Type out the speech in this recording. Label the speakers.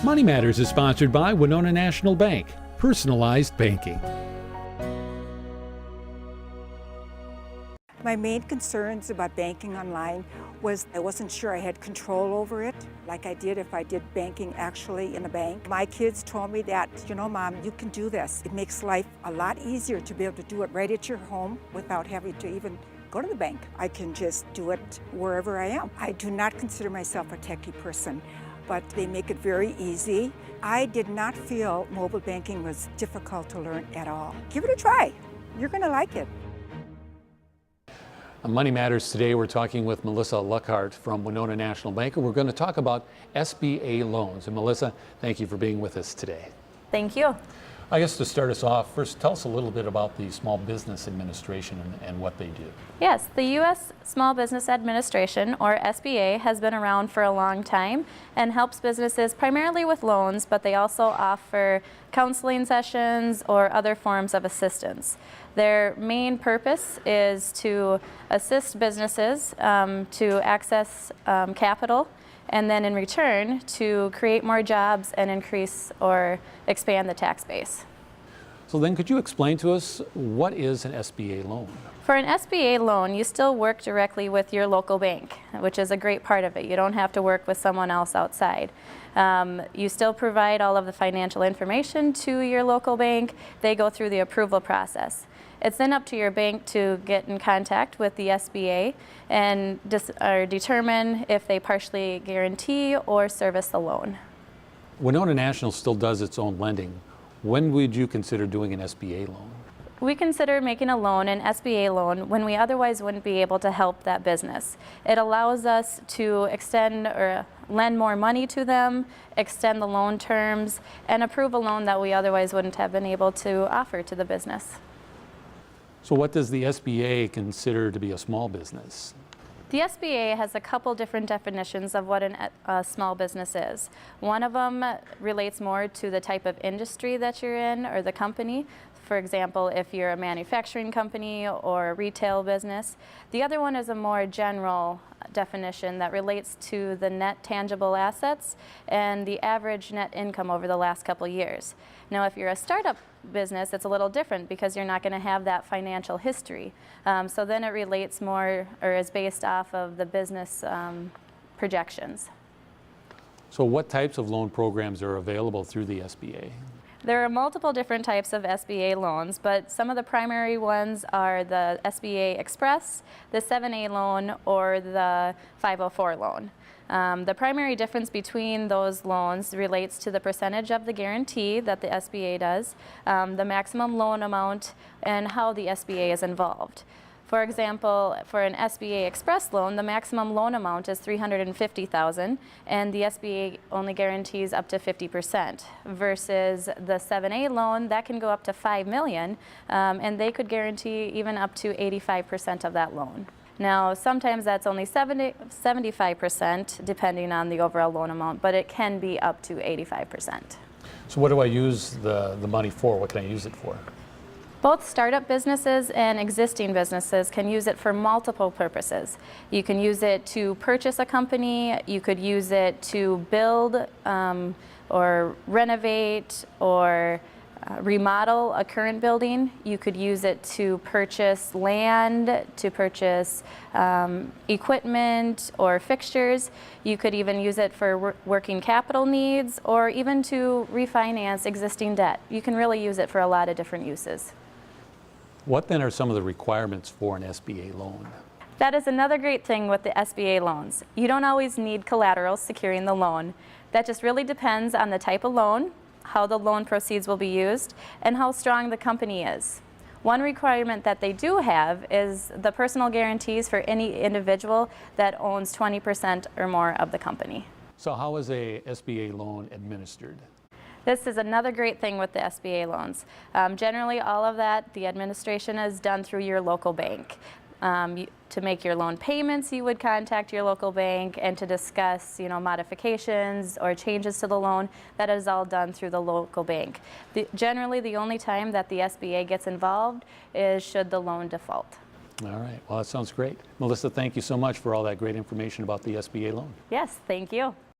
Speaker 1: Money Matters is sponsored by Winona National Bank. Personalized banking.
Speaker 2: My main concerns about banking online was I wasn't sure I had control over it like I did if I did banking actually in a bank. My kids told me that, Mom, you can do this. It makes life a lot easier to be able to do it right at your home without having to even go to the bank. I can just do it wherever I am. I do not consider myself a techie person, but they make it very easy. I did not feel mobile banking was difficult to learn at all. Give it a try. You're going to like it.
Speaker 1: On Money Matters today, we're talking with Melissa Luckhart from Winona National Bank, and we're going to talk about SBA loans. And Melissa, thank you for being with us today.
Speaker 3: Thank you.
Speaker 1: I guess to start us off, first tell us a little bit about the Small Business Administration and what they do.
Speaker 3: Yes, the U.S. Small Business Administration, or SBA, has been around for a long time and helps businesses primarily with loans, but they also offer counseling sessions or other forms of assistance. Their main purpose is to assist businesses to access capital, and then in return to create more jobs and increase or expand the tax base.
Speaker 1: So then could you explain to us what is an SBA loan?
Speaker 3: For an SBA loan, you still work directly with your local bank, which is a great part of it. You don't have to work with someone else outside. You still provide all of the financial information to your local bank. They go through the approval process. It's then up to your bank to get in contact with the SBA and determine if they partially guarantee or service the loan.
Speaker 1: Winona National still does its own lending. When would you consider doing an SBA loan?
Speaker 3: We consider making a loan, an SBA loan, when we otherwise wouldn't be able to help that business. It allows us to extend or lend more money to them, extend the loan terms, and approve a loan that we otherwise wouldn't have been able to offer to the business.
Speaker 1: So what does the SBA consider to be a small business?
Speaker 3: The SBA has a couple different definitions of what a small business is. One of them relates more to the type of industry that you're in or the company. For example, if you're a manufacturing company or a retail business. The other one is a more general definition that relates to the net tangible assets and the average net income over the last couple years. Now, if you're a startup business, it's a little different because you're not going to have that financial history. So then it relates more or is based off of the business projections.
Speaker 1: So what types of loan programs are available through the SBA?
Speaker 3: There are multiple different types of SBA loans, but some of the primary ones are the SBA Express, the 7A loan, or the 504 loan. The primary difference between those loans relates to the percentage of the guarantee that the SBA does, the maximum loan amount, and how the SBA is involved. For example, for an SBA Express loan, the maximum loan amount is $350,000, and the SBA only guarantees up to 50%, versus the 7A loan, that can go up to $5 million, and they could guarantee even up to 85% of that loan. Now, sometimes that's only 75% depending on the overall loan amount, but it can be up to 85%.
Speaker 1: So what do I use the money for? What can I use it for?
Speaker 3: Both startup businesses and existing businesses can use it for multiple purposes. You can use it to purchase a company, you could use it to build or renovate or remodel a current building. You could use it to purchase land, to purchase equipment or fixtures. You could even use it for working capital needs or even to refinance existing debt. You can really use it for a lot of different uses.
Speaker 1: What then are some of the requirements for an SBA loan?
Speaker 3: That is another great thing with the SBA loans. You don't always need collateral securing the loan. That just really depends on the type of loan, how the loan proceeds will be used, and how strong the company is. One requirement that they do have is the personal guarantees for any individual that owns 20% or more of the company.
Speaker 1: So how is a SBA loan administered?
Speaker 3: This is another great thing with the SBA loans. Generally, all of that, the administration is done through your local bank. To make your loan payments, you would contact your local bank, and to discuss, modifications or changes to the loan, that is all done through the local bank. Generally, the only time that the SBA gets involved is should the loan default.
Speaker 1: All right, well, that sounds great. Melissa, thank you so much for all that great information about the SBA loan.
Speaker 3: Yes, thank you.